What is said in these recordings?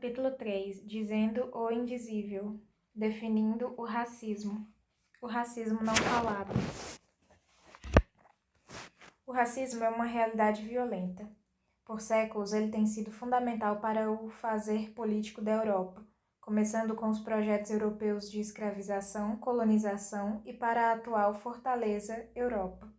Capítulo 3, Dizendo o indizível, definindo o racismo. O racismo não falado. O racismo é uma realidade violenta. Por séculos, ele tem sido fundamental para o fazer político da Europa, começando com os projetos europeus de escravização, colonização e para a atual fortaleza Europa.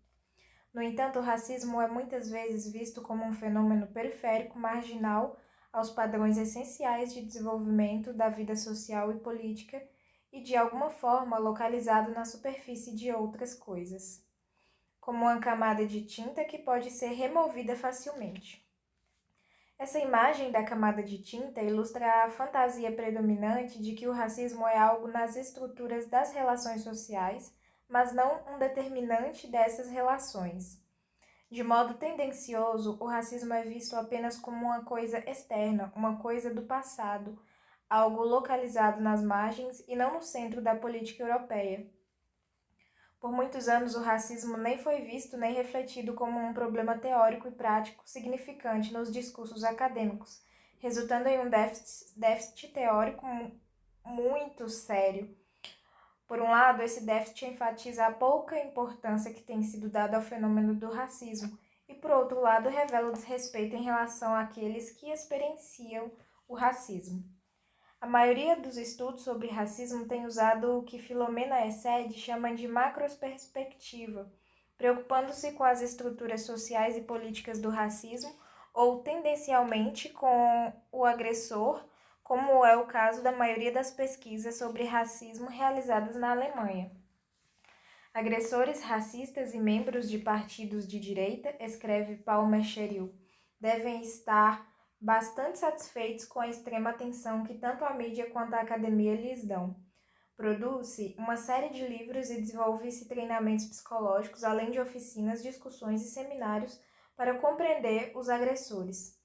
No entanto, o racismo é muitas vezes visto como um fenômeno periférico, marginal aos padrões essenciais de desenvolvimento da vida social e política e, de alguma forma, localizado na superfície de outras coisas, como uma camada de tinta que pode ser removida facilmente. Essa imagem da camada de tinta ilustra a fantasia predominante de que o racismo é algo nas estruturas das relações sociais, mas não um determinante dessas relações. De modo tendencioso, o racismo é visto apenas como uma coisa externa, uma coisa do passado, algo localizado nas margens e não no centro da política europeia. Por muitos anos, o racismo nem foi visto nem refletido como um problema teórico e prático significante nos discursos acadêmicos, resultando em um déficit teórico muito sério. Por um lado, esse déficit enfatiza a pouca importância que tem sido dada ao fenômeno do racismo, e por outro lado, revela o desrespeito em relação àqueles que experienciam o racismo. A maioria dos estudos sobre racismo tem usado o que Filomena Essed chama de macroperspectiva, preocupando-se com as estruturas sociais e políticas do racismo ou tendencialmente com o agressor, como é o caso da maioria das pesquisas sobre racismo realizadas na Alemanha. Agressores racistas e membros de partidos de direita, escreve Paul Mercheril, devem estar bastante satisfeitos com a extrema atenção que tanto a mídia quanto a academia lhes dão. Produz-se uma série de livros e desenvolve-se treinamentos psicológicos, além de oficinas, discussões e seminários para compreender os agressores.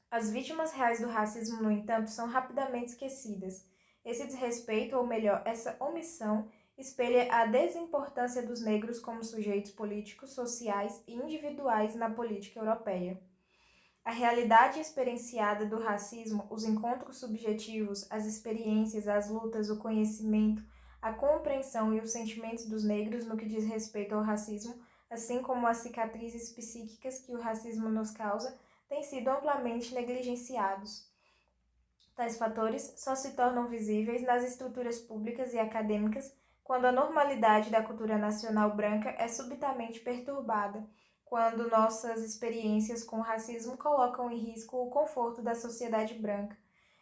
As vítimas reais do racismo, no entanto, são rapidamente esquecidas. Esse desrespeito, ou melhor, essa omissão, espelha a desimportância dos negros como sujeitos políticos, sociais e individuais na política europeia. A realidade experienciada do racismo, os encontros subjetivos, as experiências, as lutas, o conhecimento, a compreensão e os sentimentos dos negros no que diz respeito ao racismo, assim como as cicatrizes psíquicas que o racismo nos causa, têm sido amplamente negligenciados. Tais fatores só se tornam visíveis nas estruturas públicas e acadêmicas quando a normalidade da cultura nacional branca é subitamente perturbada, quando nossas experiências com o racismo colocam em risco o conforto da sociedade branca.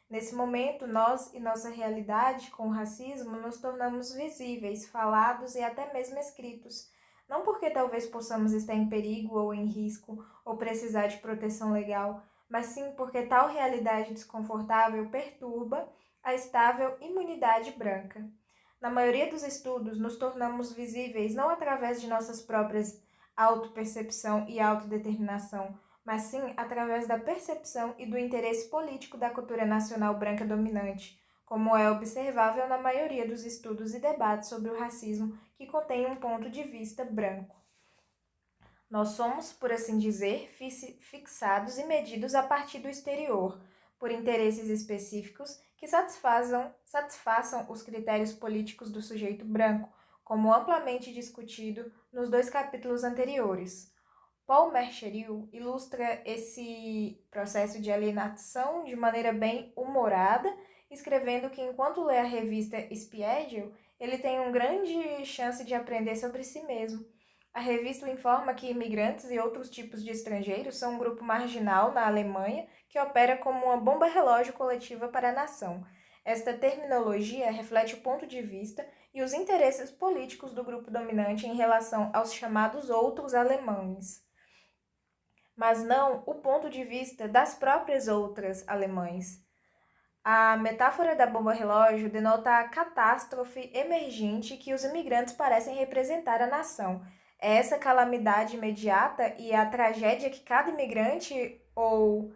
Nesse momento, nós e nossa realidade com o racismo nos tornamos visíveis, falados e até mesmo escritos, não porque talvez possamos estar em perigo ou em risco ou precisar de proteção legal, mas sim porque tal realidade desconfortável perturba a estável imunidade branca. Na maioria dos estudos, nos tornamos visíveis não através de nossas próprias autopercepção e autodeterminação, mas sim através da percepção e do interesse político da cultura nacional branca dominante, como é observável na maioria dos estudos e debates sobre o racismo que contém um ponto de vista branco. Nós somos, por assim dizer, fixados e medidos a partir do exterior, por interesses específicos que satisfaçam os critérios políticos do sujeito branco, como amplamente discutido nos 2 capítulos anteriores. Paul Mercheril ilustra esse processo de alienação de maneira bem humorada, escrevendo que enquanto lê a revista Spiegel, ele tem uma grande chance de aprender sobre si mesmo. A revista informa que imigrantes e outros tipos de estrangeiros são um grupo marginal na Alemanha que opera como uma bomba relógio coletiva para a nação. Esta terminologia reflete o ponto de vista e os interesses políticos do grupo dominante em relação aos chamados outros alemães, mas não o ponto de vista das próprias outras alemães. A metáfora da bomba relógio denota a catástrofe emergente que os imigrantes parecem representar à nação. É essa calamidade imediata e a tragédia que cada imigrante ou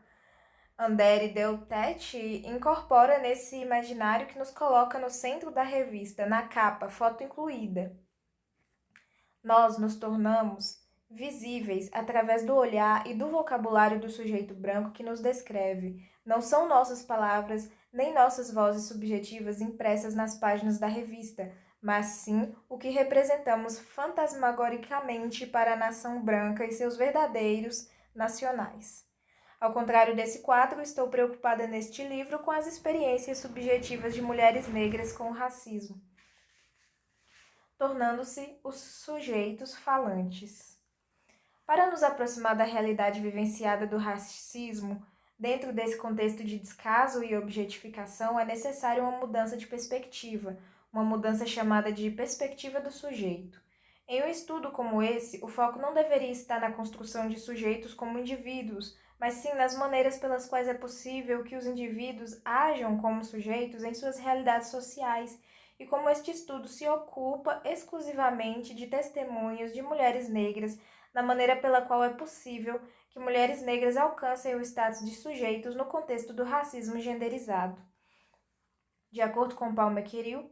Andere Deltete incorpora nesse imaginário que nos coloca no centro da revista, na capa, foto incluída. Nós nos tornamos visíveis através do olhar e do vocabulário do sujeito branco que nos descreve. Não são nossas palavras nem nossas vozes subjetivas impressas nas páginas da revista, mas sim o que representamos fantasmagoricamente para a nação branca e seus verdadeiros nacionais. Ao contrário desse quadro, estou preocupada neste livro com as experiências subjetivas de mulheres negras com o racismo, tornando-se os sujeitos falantes. Para nos aproximar da realidade vivenciada do racismo, dentro desse contexto de descaso e objetificação, é necessária uma mudança de perspectiva, uma mudança chamada de perspectiva do sujeito. Em um estudo como esse, o foco não deveria estar na construção de sujeitos como indivíduos, mas sim nas maneiras pelas quais é possível que os indivíduos ajam como sujeitos em suas realidades sociais, e como este estudo se ocupa exclusivamente de testemunhos de mulheres negras na maneira pela qual é possível que mulheres negras alcancem o status de sujeitos no contexto do racismo genderizado. De acordo com Palmer Quirill,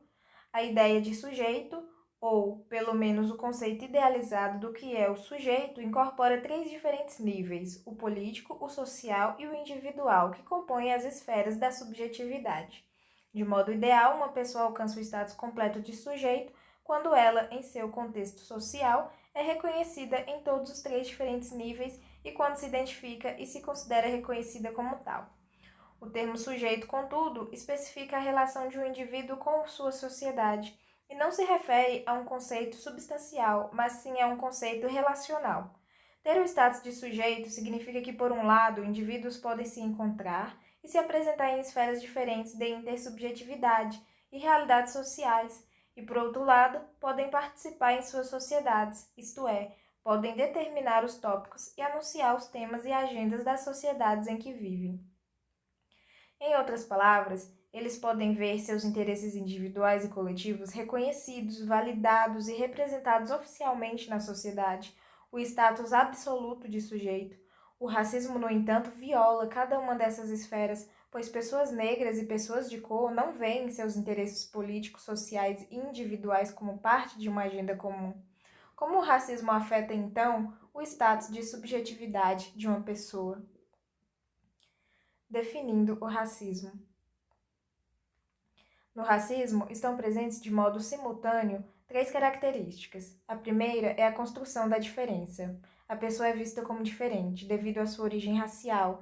a ideia de sujeito, ou pelo menos o conceito idealizado do que é o sujeito, incorpora 3 diferentes níveis: o político, o social e o individual, que compõem as esferas da subjetividade. De modo ideal, uma pessoa alcança o status completo de sujeito quando ela, em seu contexto social, é reconhecida em todos os 3 diferentes níveis e quando se identifica e se considera reconhecida como tal. O termo sujeito, contudo, especifica a relação de um indivíduo com sua sociedade e não se refere a um conceito substancial, mas sim a um conceito relacional. Ter o status de sujeito significa que, por um lado, indivíduos podem se encontrar e se apresentar em esferas diferentes de intersubjetividade e realidades sociais, e, por outro lado, podem participar em suas sociedades, isto é, podem determinar os tópicos e anunciar os temas e agendas das sociedades em que vivem. Em outras palavras, eles podem ver seus interesses individuais e coletivos reconhecidos, validados e representados oficialmente na sociedade, o status absoluto de sujeito. O racismo, no entanto, viola cada uma dessas esferas, pois pessoas negras e pessoas de cor não veem seus interesses políticos, sociais e individuais como parte de uma agenda comum. Como o racismo afeta, então, o status de subjetividade de uma pessoa? Definindo o racismo. No racismo, estão presentes de modo simultâneo 3 características. A primeira é a construção da diferença. A pessoa é vista como diferente devido à sua origem racial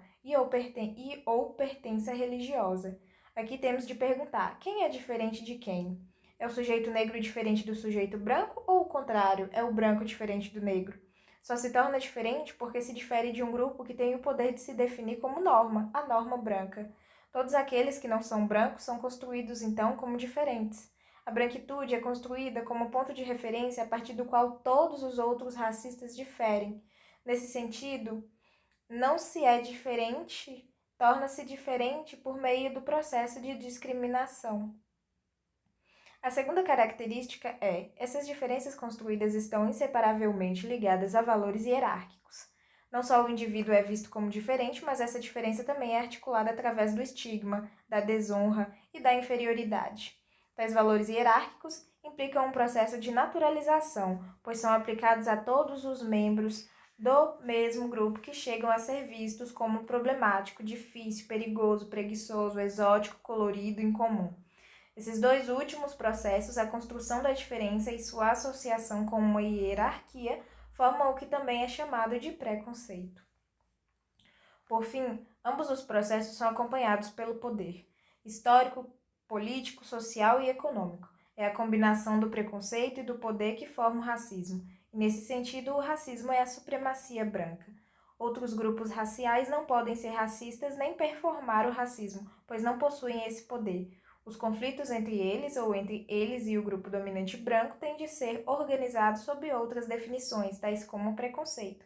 ou pertença religiosa. Aqui temos de perguntar: quem é diferente de quem? É o sujeito negro diferente do sujeito branco ou o contrário, é o branco diferente do negro? Só se torna diferente porque se difere de um grupo que tem o poder de se definir como norma, a norma branca. Todos aqueles que não são brancos são construídos, então, como diferentes. A branquitude é construída como ponto de referência a partir do qual todos os outros racistas diferem. Nesse sentido, não se é diferente, torna-se diferente por meio do processo de discriminação. A segunda característica é: essas diferenças construídas estão inseparavelmente ligadas a valores hierárquicos. Não só o indivíduo é visto como diferente, mas essa diferença também é articulada através do estigma, da desonra e da inferioridade. Tais valores hierárquicos implicam um processo de naturalização, pois são aplicados a todos os membros do mesmo grupo que chegam a ser vistos como problemático, difícil, perigoso, preguiçoso, exótico, colorido, incomum. Esses 2 últimos processos, a construção da diferença e sua associação com uma hierarquia, formam o que também é chamado de preconceito. Por fim, ambos os processos são acompanhados pelo poder histórico, político, social e econômico. É a combinação do preconceito e do poder que forma o racismo. E, nesse sentido, o racismo é a supremacia branca. Outros grupos raciais não podem ser racistas nem performar o racismo, pois não possuem esse poder. Os conflitos entre eles ou entre eles e o grupo dominante branco têm de ser organizados sob outras definições, tais como preconceito.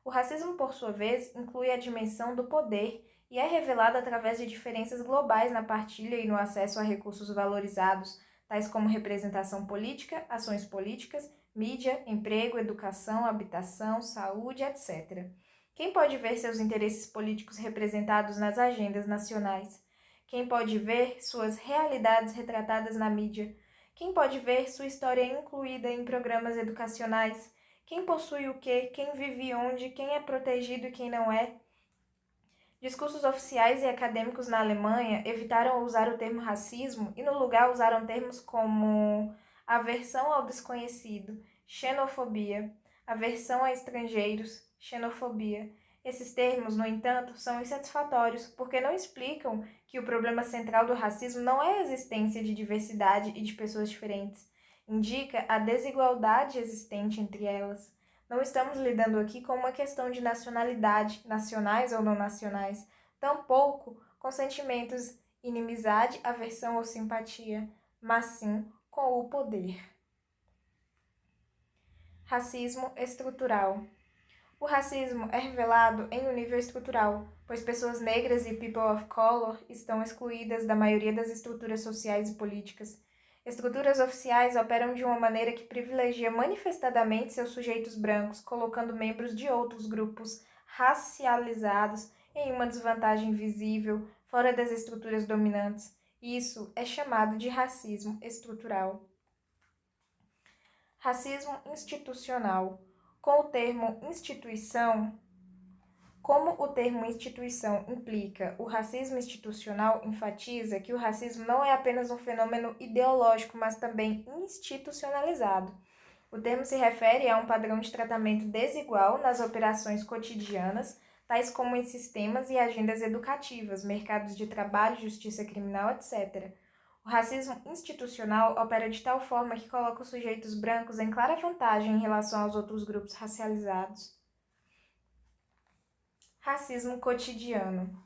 O racismo, por sua vez, inclui a dimensão do poder e é revelado através de diferenças globais na partilha e no acesso a recursos valorizados, tais como representação política, ações políticas, mídia, emprego, educação, habitação, saúde, etc. Quem pode ver seus interesses políticos representados nas agendas nacionais? Quem pode ver suas realidades retratadas na mídia? Quem pode ver sua história incluída em programas educacionais? quem possui o quê, quem vive onde, quem é protegido e quem não é. Discursos oficiais e acadêmicos na Alemanha evitaram usar o termo racismo e, no lugar, usaram termos como aversão ao desconhecido, xenofobia, aversão a estrangeiros, xenofobia. Esses termos, no entanto, são insatisfatórios porque não explicam que o problema central do racismo não é a existência de diversidade e de pessoas diferentes. Indica a desigualdade existente entre elas. Não estamos lidando aqui com uma questão de nacionalidade, nacionais ou não nacionais, tampouco com sentimentos inimizade, aversão ou simpatia, mas sim com o poder. Racismo estrutural. O racismo é revelado em um nível estrutural, pois pessoas negras e people of color estão excluídas da maioria das estruturas sociais e políticas. Estruturas oficiais operam de uma maneira que privilegia manifestadamente seus sujeitos brancos, colocando membros de outros grupos racializados em uma desvantagem visível, fora das estruturas dominantes. Isso é chamado de racismo estrutural. Racismo institucional. Com o termo instituição, como o termo instituição implica o racismo institucional, enfatiza que o racismo não é apenas um fenômeno ideológico, mas também institucionalizado. O termo se refere a um padrão de tratamento desigual nas operações cotidianas, tais como em sistemas e agendas educativas, mercados de trabalho, justiça criminal, etc. O racismo institucional opera de tal forma que coloca os sujeitos brancos em clara vantagem em relação aos outros grupos racializados. Racismo cotidiano.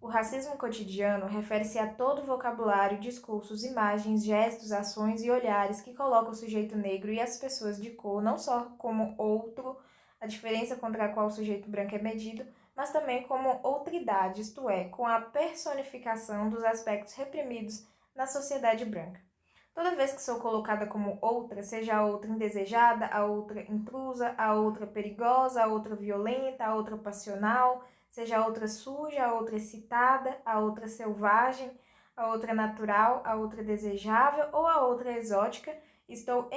O racismo cotidiano refere-se a todo vocabulário, discursos, imagens, gestos, ações e olhares que colocam o sujeito negro e as pessoas de cor não só como outro, a diferença contra a qual o sujeito branco é medido, mas também como outridade, isto é, com a personificação dos aspectos reprimidos na sociedade branca. Toda vez que sou colocada como outra, seja a outra indesejada, a outra intrusa, a outra perigosa, a outra violenta, a outra passional, seja a outra suja, a outra excitada, a outra selvagem, a outra natural, a outra desejável ou a outra exótica, estou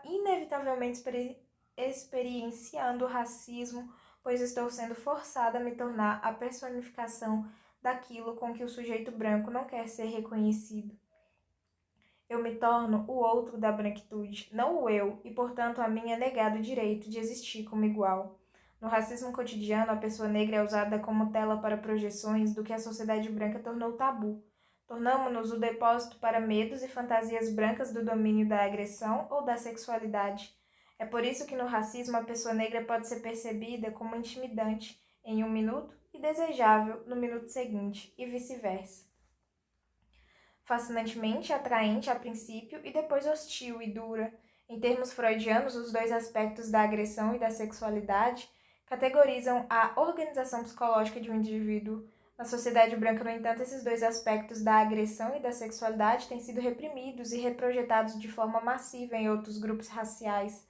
inevitavelmente experienciando o racismo, pois estou sendo forçada a me tornar a personificação daquilo com que o sujeito branco não quer ser reconhecido. Eu me torno o outro da branquitude, não o eu, e portanto a mim é negado o direito de existir como igual. No racismo cotidiano, a pessoa negra é usada como tela para projeções do que a sociedade branca tornou tabu. Tornamo-nos o depósito para medos e fantasias brancas do domínio da agressão ou da sexualidade. É por isso que no racismo a pessoa negra pode ser percebida como intimidante em um minuto e desejável no minuto seguinte, e vice-versa. Fascinantemente atraente a princípio e depois hostil e dura. Em termos freudianos, os dois aspectos da agressão e da sexualidade categorizam a organização psicológica de um indivíduo. Na sociedade branca, no entanto, esses dois aspectos da agressão e da sexualidade têm sido reprimidos e reprojetados de forma massiva em outros grupos raciais.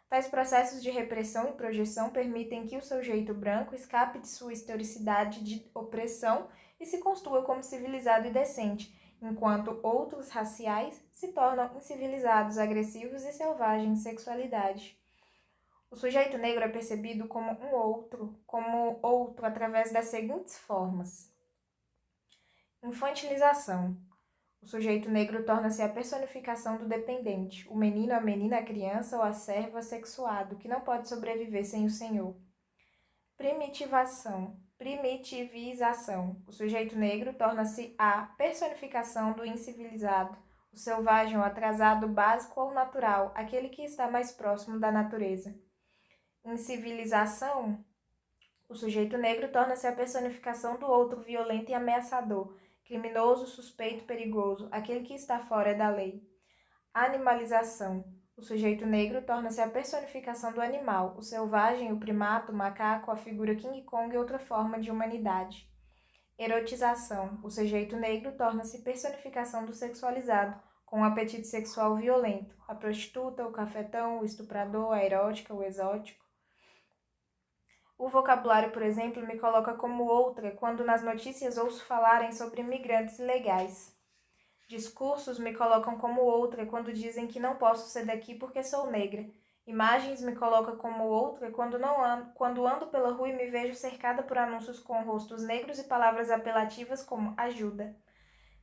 Tais processos de repressão e projeção permitem que o sujeito branco escape de sua historicidade de opressão e se construa como civilizado e decente, enquanto outros raciais se tornam incivilizados, agressivos e selvagens em sexualidade. O sujeito negro é percebido como outro através das seguintes formas. Infantilização. O sujeito negro torna-se a personificação do dependente, o menino, a menina, a criança ou a serva sexuado, que não pode sobreviver sem o senhor. Primitivização. O sujeito negro torna-se a personificação do incivilizado, o selvagem, o atrasado, básico ou natural, aquele que está mais próximo da natureza. Incivilização. O sujeito negro torna-se a personificação do outro violento e ameaçador, criminoso, suspeito, perigoso, aquele que está fora da lei. Animalização. O sujeito negro torna-se a personificação do animal, o selvagem, o primato, o macaco, a figura King Kong e outra forma de humanidade. Erotização. O sujeito negro torna-se personificação do sexualizado, com um apetite sexual violento, a prostituta, o cafetão, o estuprador, a erótica, o exótico. O vocabulário, por exemplo, me coloca como outra quando nas notícias ouço falarem sobre imigrantes ilegais. Discursos me colocam como outra quando dizem que não posso ser daqui porque sou negra. Imagens me colocam como outra quando ando pela rua e me vejo cercada por anúncios com rostos negros e palavras apelativas como ajuda.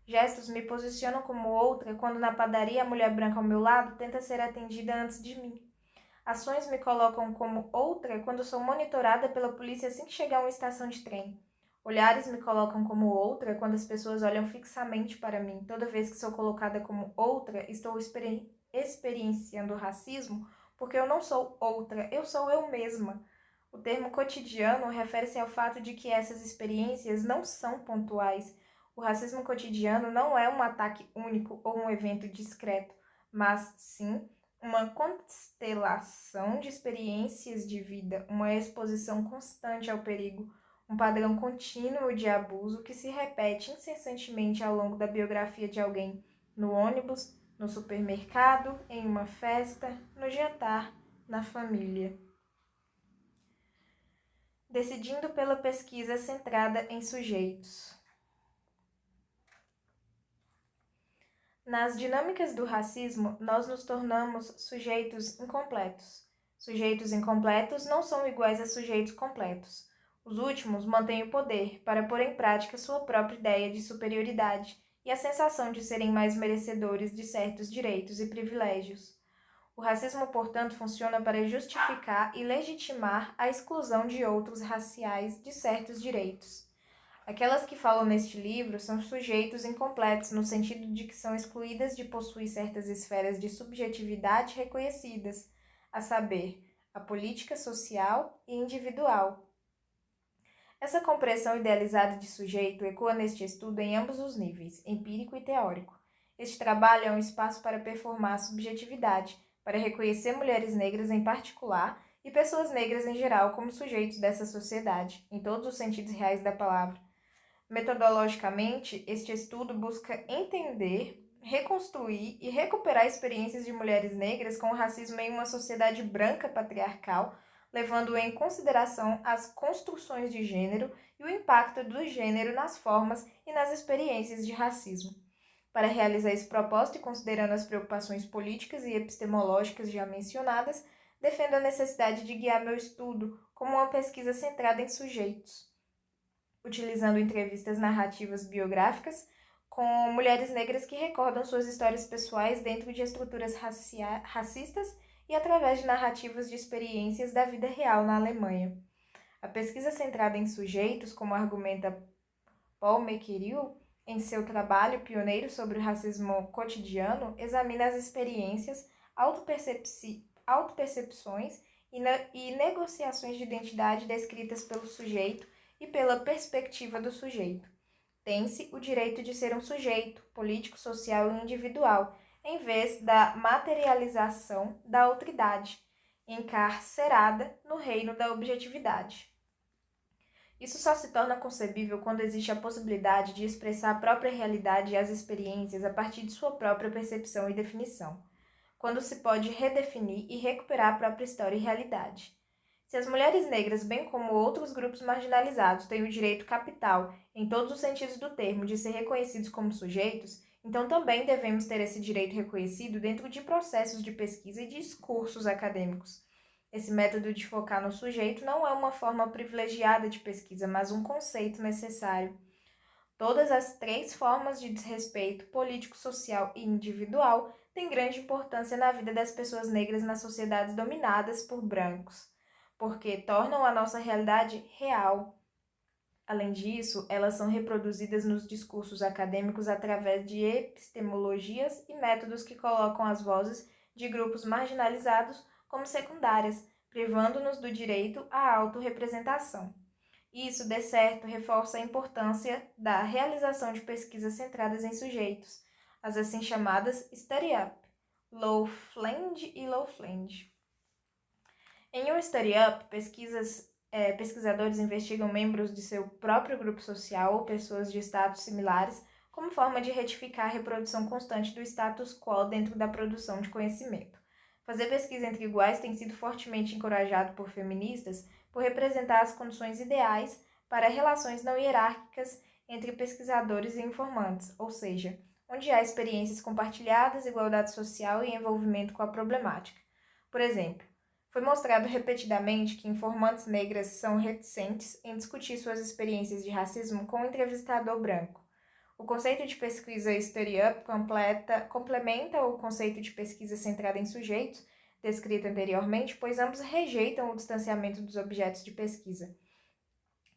Gestos me posicionam como outra quando na padaria a mulher branca ao meu lado tenta ser atendida antes de mim. Ações me colocam como outra quando sou monitorada pela polícia assim que chegar a uma estação de trem. Olhares me colocam como outra quando as pessoas olham fixamente para mim. Toda vez que sou colocada como outra, estou experienciando racismo porque eu não sou outra, eu sou eu mesma. O termo cotidiano refere-se ao fato de que essas experiências não são pontuais. O racismo cotidiano não é um ataque único ou um evento discreto, mas sim uma constelação de experiências de vida, uma exposição constante ao perigo, um padrão contínuo de abuso que se repete incessantemente ao longo da biografia de alguém, no ônibus, no supermercado, em uma festa, no jantar, na família. Decidindo pela pesquisa centrada em sujeitos. Nas dinâmicas do racismo, nós nos tornamos sujeitos incompletos. Sujeitos incompletos não são iguais a sujeitos completos. Os últimos mantêm o poder para pôr em prática sua própria ideia de superioridade e a sensação de serem mais merecedores de certos direitos e privilégios. O racismo, portanto, funciona para justificar e legitimar a exclusão de outros raciais de certos direitos. Aquelas que falam neste livro são sujeitos incompletos, no sentido de que são excluídas de possuir certas esferas de subjetividade reconhecidas, a saber, a política social e individual. Essa compreensão idealizada de sujeito ecoa neste estudo em ambos os níveis, empírico e teórico. Este trabalho é um espaço para performar a subjetividade, para reconhecer mulheres negras em particular e pessoas negras em geral como sujeitos dessa sociedade, em todos os sentidos reais da palavra. Metodologicamente, este estudo busca entender, reconstruir e recuperar experiências de mulheres negras com o racismo em uma sociedade branca patriarcal, levando em consideração as construções de gênero e o impacto do gênero nas formas e nas experiências de racismo. Para realizar esse propósito e considerando as preocupações políticas e epistemológicas já mencionadas, defendo a necessidade de guiar meu estudo como uma pesquisa centrada em sujeitos, utilizando entrevistas narrativas biográficas com mulheres negras que recordam suas histórias pessoais dentro de estruturas racistas e através de narrativas de experiências da vida real na Alemanha. A pesquisa centrada em sujeitos, como argumenta Paul McKerrill em seu trabalho pioneiro sobre o racismo cotidiano, examina as experiências, autopercepções e negociações de identidade descritas pelo sujeito e pela perspectiva do sujeito. Tem-se o direito de ser um sujeito político, social e individual, em vez da materialização da outridade, encarcerada no reino da objetividade. Isso só se torna concebível quando existe a possibilidade de expressar a própria realidade e as experiências a partir de sua própria percepção e definição, quando se pode redefinir e recuperar a própria história e realidade. Se as mulheres negras, bem como outros grupos marginalizados, têm o direito capital, em todos os sentidos do termo, de ser reconhecidos como sujeitos, então também devemos ter esse direito reconhecido dentro de processos de pesquisa e discursos acadêmicos. Esse método de focar no sujeito não é uma forma privilegiada de pesquisa, mas um conceito necessário. Todas as três formas de desrespeito político, social e individual têm grande importância na vida das pessoas negras nas sociedades dominadas por brancos, porque tornam a nossa realidade real. Além disso, elas são reproduzidas nos discursos acadêmicos através de epistemologias e métodos que colocam as vozes de grupos marginalizados como secundárias, privando-nos do direito à autorrepresentação. Isso, de certo, reforça a importância da realização de pesquisas centradas em sujeitos, as assim chamadas study up, Low-Fland e Low-Fland. Em um study up, pesquisadores investigam membros de seu próprio grupo social ou pessoas de status similares como forma de retificar a reprodução constante do status quo dentro da produção de conhecimento. Fazer pesquisa entre iguais tem sido fortemente encorajado por feministas por representar as condições ideais para relações não hierárquicas entre pesquisadores e informantes, ou seja, onde há experiências compartilhadas, igualdade social e envolvimento com a problemática. Por exemplo, Foi mostrado repetidamente que informantes negras são reticentes em discutir suas experiências de racismo com o entrevistador branco. O conceito de pesquisa Story-Up complementa o conceito de pesquisa centrada em sujeitos, descrito anteriormente, pois ambos rejeitam o distanciamento dos objetos de pesquisa.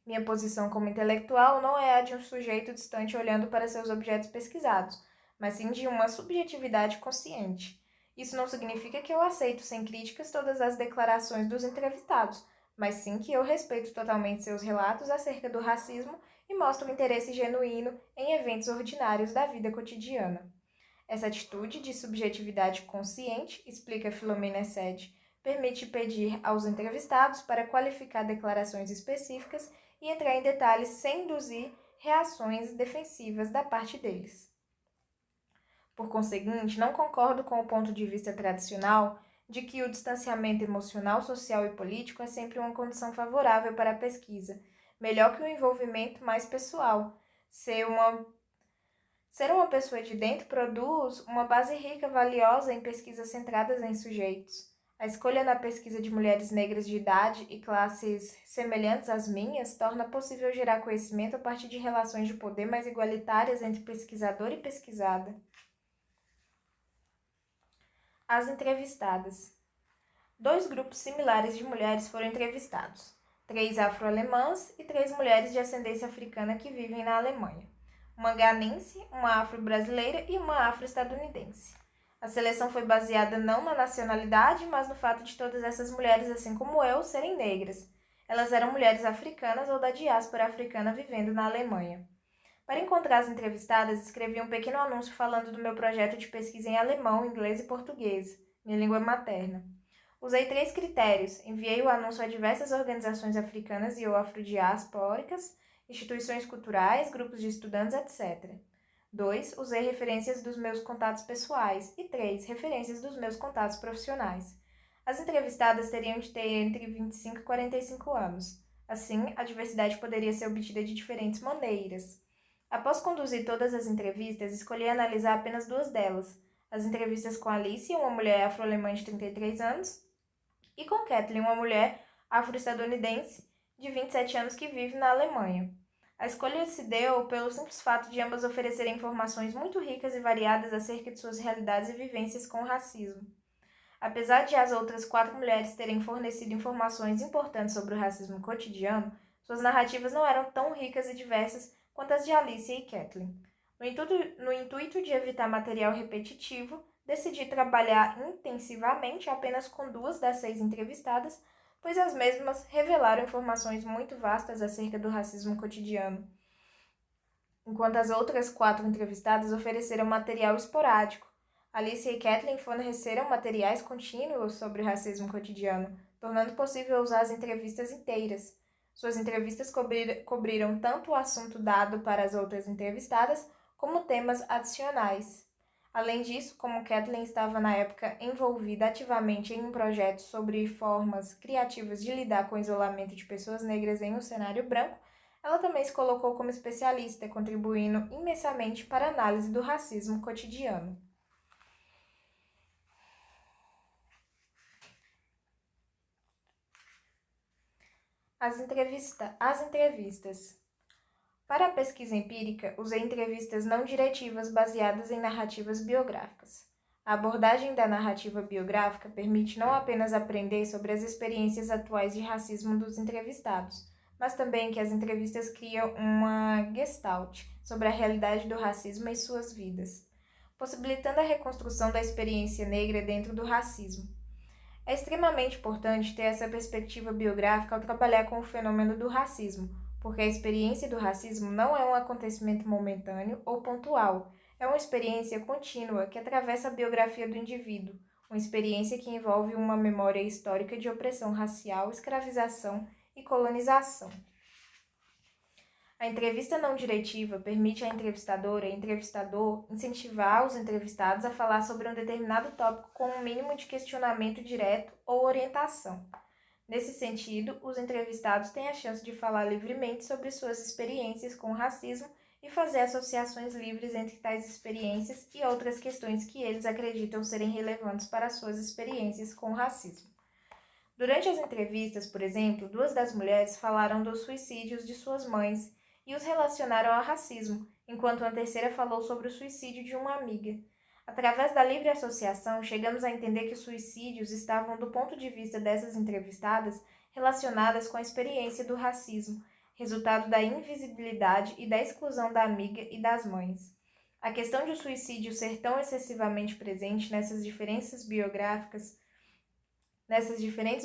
Minha posição como intelectual não é a de um sujeito distante olhando para seus objetos pesquisados, mas sim de uma subjetividade consciente. Isso não significa que eu aceito sem críticas todas as declarações dos entrevistados, mas sim que eu respeito totalmente seus relatos acerca do racismo e mostro interesse genuíno em eventos ordinários da vida cotidiana. Essa atitude de subjetividade consciente, explica Filomena Sede, permite pedir aos entrevistados para qualificar declarações específicas e entrar em detalhes sem induzir reações defensivas da parte deles. Por conseguinte, não concordo com o ponto de vista tradicional de que o distanciamento emocional, social e político é sempre uma condição favorável para a pesquisa, melhor que o envolvimento mais pessoal. Ser uma pessoa de dentro produz uma base rica, valiosa em pesquisas centradas em sujeitos. A escolha na pesquisa de mulheres negras de idade e classes semelhantes às minhas torna possível gerar conhecimento a partir de relações de poder mais igualitárias entre pesquisador e pesquisada. As entrevistadas. 2 grupos similares de mulheres foram entrevistados: 3 afro-alemãs e 3 mulheres de ascendência africana que vivem na Alemanha. Uma ganense, uma afro-brasileira e uma afro-estadunidense. A seleção foi baseada não na nacionalidade, mas no fato de todas essas mulheres, assim como eu, serem negras. Elas eram mulheres africanas ou da diáspora africana vivendo na Alemanha. Para encontrar as entrevistadas, escrevi um pequeno anúncio falando do meu projeto de pesquisa em alemão, inglês e português, minha língua materna. Usei 3 critérios. Enviei o anúncio a diversas organizações africanas e ou afrodiaspóricas, instituições culturais, grupos de estudantes, etc. 2. Usei referências dos meus contatos pessoais. E 3. Referências dos meus contatos profissionais. As entrevistadas teriam de ter entre 25 e 45 anos. Assim, a diversidade poderia ser obtida de diferentes maneiras. Após conduzir todas as entrevistas, escolhi analisar apenas 2 delas. As entrevistas com Alice, uma mulher afro-alemã de 33 anos, e com Kathleen, uma mulher afro-estadunidense de 27 anos que vive na Alemanha. A escolha se deu pelo simples fato de ambas oferecerem informações muito ricas e variadas acerca de suas realidades e vivências com o racismo. Apesar de as outras 4 mulheres terem fornecido informações importantes sobre o racismo cotidiano, suas narrativas não eram tão ricas e diversas quanto as de Alicia e Kathleen. No intuito de evitar material repetitivo, decidi trabalhar intensivamente apenas com 2 das 6 entrevistadas, pois as mesmas revelaram informações muito vastas acerca do racismo cotidiano, enquanto as outras 4 entrevistadas ofereceram material esporádico. Alicia e Kathleen forneceram materiais contínuos sobre o racismo cotidiano, tornando possível usar as entrevistas inteiras. Suas entrevistas cobriram tanto o assunto dado para as outras entrevistadas, como temas adicionais. Além disso, como Kathleen estava na época envolvida ativamente em um projeto sobre formas criativas de lidar com o isolamento de pessoas negras em um cenário branco, ela também se colocou como especialista, contribuindo imensamente para a análise do racismo cotidiano. As entrevistas. Para a pesquisa empírica, usei entrevistas não diretivas baseadas em narrativas biográficas. A abordagem da narrativa biográfica permite não apenas aprender sobre as experiências atuais de racismo dos entrevistados, mas também que as entrevistas criam uma gestalt sobre a realidade do racismo em suas vidas, possibilitando a reconstrução da experiência negra dentro do racismo. É extremamente importante ter essa perspectiva biográfica ao trabalhar com o fenômeno do racismo, porque a experiência do racismo não é um acontecimento momentâneo ou pontual, é uma experiência contínua que atravessa a biografia do indivíduo, uma experiência que envolve uma memória histórica de opressão racial, escravização e colonização. A entrevista não diretiva permite à entrevistadora e entrevistador incentivar os entrevistados a falar sobre um determinado tópico com um mínimo de questionamento direto ou orientação. Nesse sentido, os entrevistados têm a chance de falar livremente sobre suas experiências com o racismo e fazer associações livres entre tais experiências e outras questões que eles acreditam serem relevantes para suas experiências com o racismo. Durante as entrevistas, por exemplo, duas das mulheres falaram dos suicídios de suas mães e os relacionaram ao racismo, enquanto uma terceira falou sobre o suicídio de uma amiga. Através da livre associação, chegamos a entender que os suicídios estavam, do ponto de vista dessas entrevistadas, relacionadas com a experiência do racismo, resultado da invisibilidade e da exclusão da amiga e das mães. A questão de o suicídio ser tão excessivamente presente nessas diferentes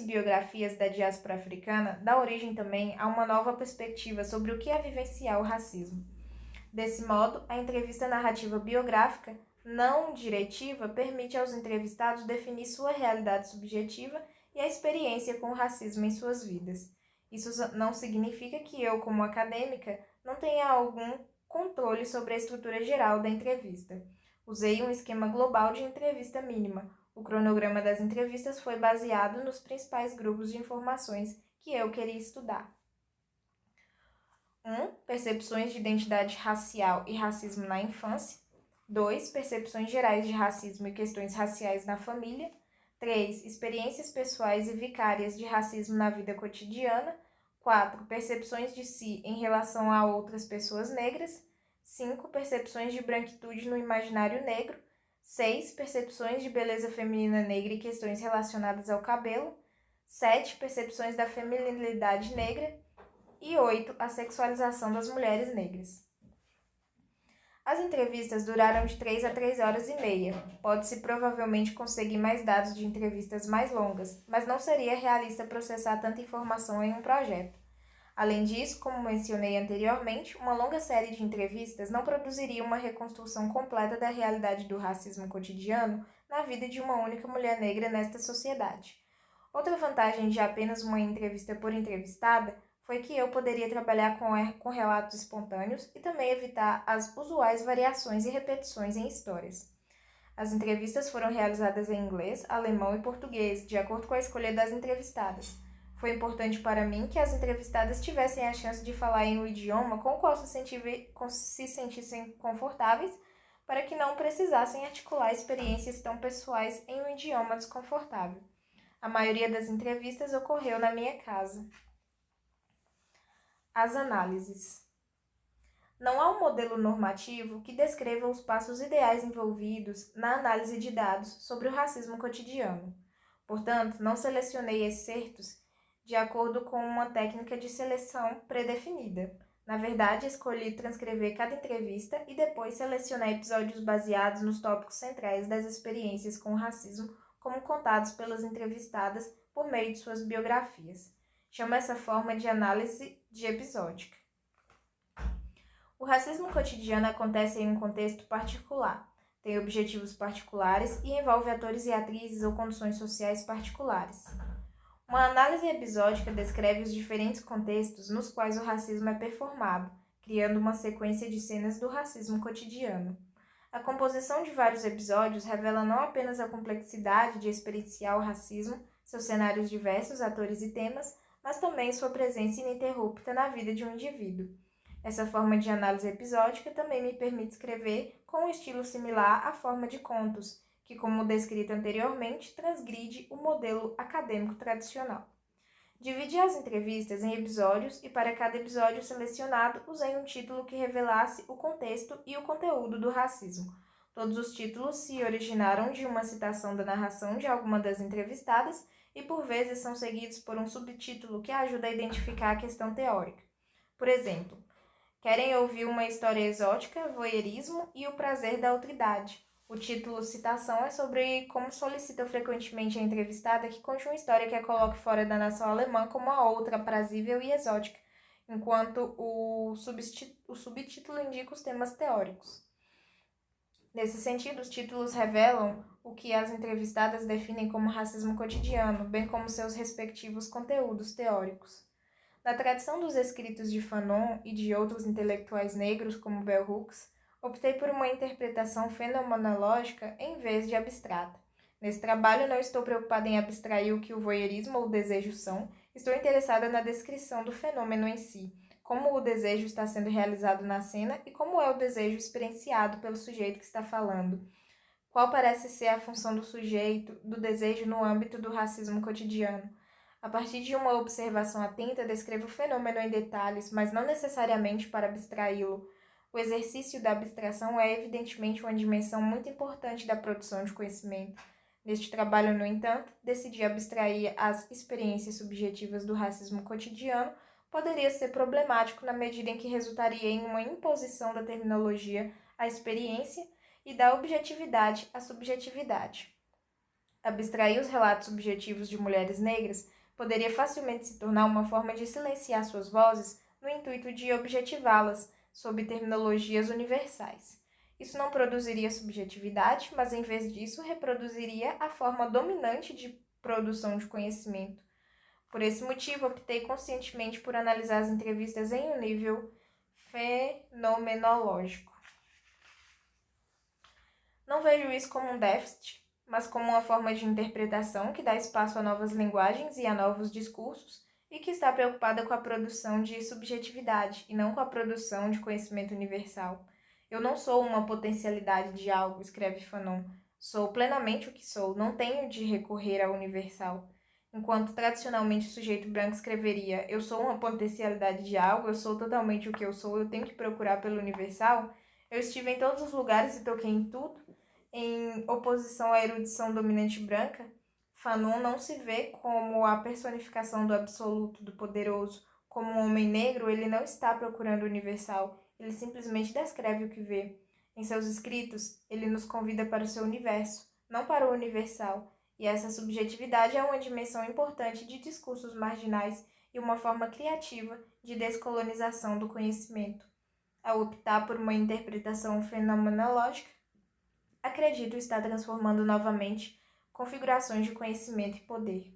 biografias da diáspora africana dá origem também a uma nova perspectiva sobre o que é vivenciar o racismo. Desse modo, a entrevista narrativa biográfica não diretiva permite aos entrevistados definir sua realidade subjetiva e a experiência com o racismo em suas vidas. Isso não significa que eu, como acadêmica, não tenha algum controle sobre a estrutura geral da entrevista. Usei um esquema global de entrevista mínima. O cronograma das entrevistas foi baseado nos principais grupos de informações que eu queria estudar. 1. Percepções de identidade racial e racismo na infância. 2. Percepções gerais de racismo e questões raciais na família. 3. Experiências pessoais e vicárias de racismo na vida cotidiana. 4. Percepções de si em relação a outras pessoas negras. 5. Percepções de branquitude no imaginário negro. 6. Percepções de beleza feminina negra e questões relacionadas ao cabelo. 7. Percepções da feminilidade negra. E 8. A sexualização das mulheres negras. As entrevistas duraram de 3 a 3 horas e meia. Pode-se provavelmente conseguir mais dados de entrevistas mais longas, mas não seria realista processar tanta informação em um projeto. Além disso, como mencionei anteriormente, uma longa série de entrevistas não produziria uma reconstrução completa da realidade do racismo cotidiano na vida de uma única mulher negra nesta sociedade. Outra vantagem de apenas uma entrevista por entrevistada foi que eu poderia trabalhar com relatos espontâneos e também evitar as usuais variações e repetições em histórias. As entrevistas foram realizadas em inglês, alemão e português, de acordo com a escolha das entrevistadas. Foi importante para mim que as entrevistadas tivessem a chance de falar em um idioma com o qual se sentissem confortáveis, para que não precisassem articular experiências tão pessoais em um idioma desconfortável. A maioria das entrevistas ocorreu na minha casa. As análises. Não há um modelo normativo que descreva os passos ideais envolvidos na análise de dados sobre o racismo cotidiano. Portanto, não selecionei excertos de acordo com uma técnica de seleção predefinida. Na verdade, escolhi transcrever cada entrevista e depois selecionar episódios baseados nos tópicos centrais das experiências com o racismo, como contados pelas entrevistadas por meio de suas biografias. Chamo essa forma de análise episódica. O racismo cotidiano acontece em um contexto particular, tem objetivos particulares e envolve atores e atrizes ou condições sociais particulares. Uma análise episódica descreve os diferentes contextos nos quais o racismo é performado, criando uma sequência de cenas do racismo cotidiano. A composição de vários episódios revela não apenas a complexidade de experienciar o racismo, seus cenários diversos, atores e temas, mas também sua presença ininterrupta na vida de um indivíduo. Essa forma de análise episódica também me permite escrever com um estilo similar à forma de contos, que, como descrito anteriormente, transgride o modelo acadêmico tradicional. Dividi as entrevistas em episódios e para cada episódio selecionado usei um título que revelasse o contexto e o conteúdo do racismo. Todos os títulos se originaram de uma citação da narração de alguma das entrevistadas e por vezes são seguidos por um subtítulo que ajuda a identificar a questão teórica. Por exemplo, querem ouvir uma história exótica, voyeurismo e o prazer da outridade. O título citação é sobre como solicita frequentemente a entrevistada que conte uma história que a coloque fora da nação alemã como a outra aprazível e exótica, enquanto o subtítulo indica os temas teóricos. Nesse sentido, os títulos revelam o que as entrevistadas definem como racismo cotidiano, bem como seus respectivos conteúdos teóricos. Na tradição dos escritos de Fanon e de outros intelectuais negros como Bell Hooks, optei por uma interpretação fenomenológica em vez de abstrata. Nesse trabalho, não estou preocupada em abstrair o que o voyeurismo ou o desejo são, estou interessada na descrição do fenômeno em si, como o desejo está sendo realizado na cena e como é o desejo experienciado pelo sujeito que está falando. Qual parece ser a função do sujeito, do desejo no âmbito do racismo cotidiano? A partir de uma observação atenta, descreva o fenômeno em detalhes, mas não necessariamente para abstraí-lo. O exercício da abstração é, evidentemente, uma dimensão muito importante da produção de conhecimento. Neste trabalho, no entanto, decidir abstrair as experiências subjetivas do racismo cotidiano poderia ser problemático na medida em que resultaria em uma imposição da terminologia à experiência e da objetividade à subjetividade. Abstrair os relatos subjetivos de mulheres negras poderia facilmente se tornar uma forma de silenciar suas vozes no intuito de objetivá-las sob terminologias universais. Isso não produziria subjetividade, mas em vez disso reproduziria a forma dominante de produção de conhecimento. Por esse motivo, optei conscientemente por analisar as entrevistas em um nível fenomenológico. Não vejo isso como um déficit, mas como uma forma de interpretação que dá espaço a novas linguagens e a novos discursos e que está preocupada com a produção de subjetividade e não com a produção de conhecimento universal. Eu não sou uma potencialidade de algo, escreve Fanon. Sou plenamente o que sou, não tenho de recorrer ao universal. Enquanto tradicionalmente o sujeito branco escreveria eu sou uma potencialidade de algo, eu sou totalmente o que eu sou, eu tenho que procurar pelo universal, eu estive em todos os lugares e toquei em tudo. Em oposição à erudição dominante branca, Fanon não se vê como a personificação do absoluto, do poderoso. Como um homem negro, ele não está procurando o universal, ele simplesmente descreve o que vê. Em seus escritos, ele nos convida para o seu universo, não para o universal, e essa subjetividade é uma dimensão importante de discursos marginais e uma forma criativa de descolonização do conhecimento. Ao optar por uma interpretação fenomenológica, acredito estar transformando novamente configurações de conhecimento e poder.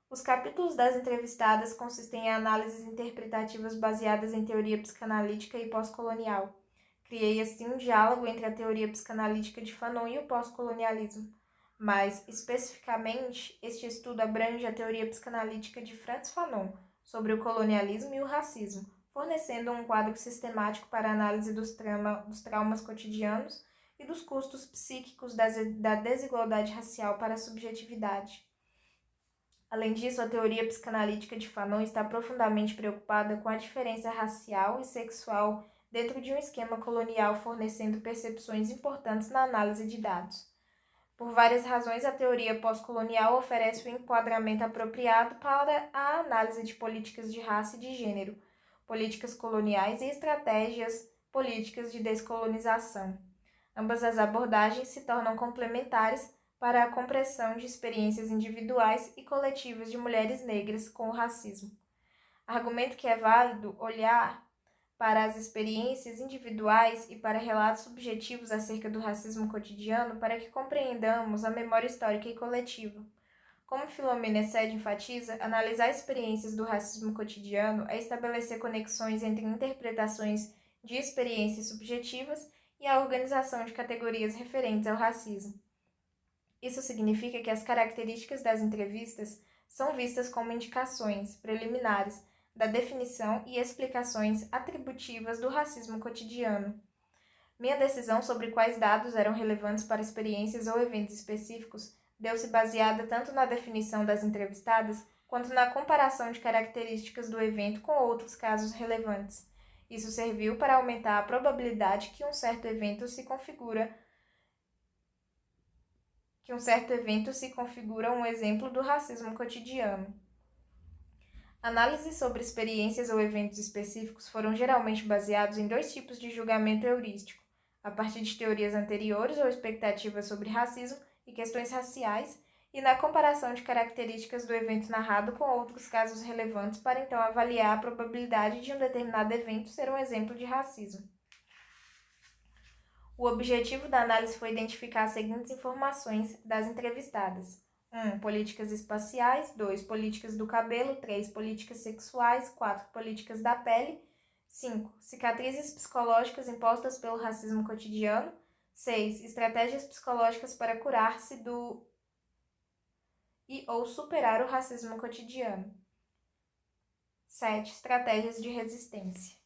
Os capítulos das entrevistadas consistem em análises interpretativas baseadas em teoria psicanalítica e pós-colonial. Criei assim um diálogo entre a teoria psicanalítica de Fanon e o pós-colonialismo. Mais especificamente, este estudo abrange a teoria psicanalítica de Frantz Fanon sobre o colonialismo e o racismo, fornecendo um quadro sistemático para a análise dos traumas cotidianos e dos custos psíquicos da desigualdade racial para a subjetividade. Além disso, a teoria psicanalítica de Fanon está profundamente preocupada com a diferença racial e sexual dentro de um esquema colonial, fornecendo percepções importantes na análise de dados. Por várias razões, a teoria pós-colonial oferece o enquadramento apropriado para a análise de políticas de raça e de gênero, políticas coloniais e estratégias políticas de descolonização. Ambas as abordagens se tornam complementares para a compreensão de experiências individuais e coletivas de mulheres negras com o racismo. Argumento que é válido olhar para as experiências individuais e para relatos subjetivos acerca do racismo cotidiano para que compreendamos a memória histórica e coletiva. Como Philomena Sede enfatiza, analisar experiências do racismo cotidiano é estabelecer conexões entre interpretações de experiências subjetivas e a organização de categorias referentes ao racismo. Isso significa que as características das entrevistas são vistas como indicações preliminares da definição e explicações atributivas do racismo cotidiano. Minha decisão sobre quais dados eram relevantes para experiências ou eventos específicos deu-se baseada tanto na definição das entrevistadas quanto na comparação de características do evento com outros casos relevantes. Isso serviu para aumentar a probabilidade que um certo evento se configura um exemplo do racismo cotidiano. Análises sobre experiências ou eventos específicos foram geralmente baseados em dois tipos de julgamento heurístico, a partir de teorias anteriores ou expectativas sobre racismo e questões raciais, e na comparação de características do evento narrado com outros casos relevantes para então avaliar a probabilidade de um determinado evento ser um exemplo de racismo. O objetivo da análise foi identificar as seguintes informações das entrevistadas. 1. Políticas espaciais. 2. Políticas do cabelo. 3. Políticas sexuais. 4. Políticas da pele. 5. Cicatrizes psicológicas impostas pelo racismo cotidiano. 6. Estratégias psicológicas para curar-se do ou superar o racismo cotidiano. 7. Estratégias de resistência.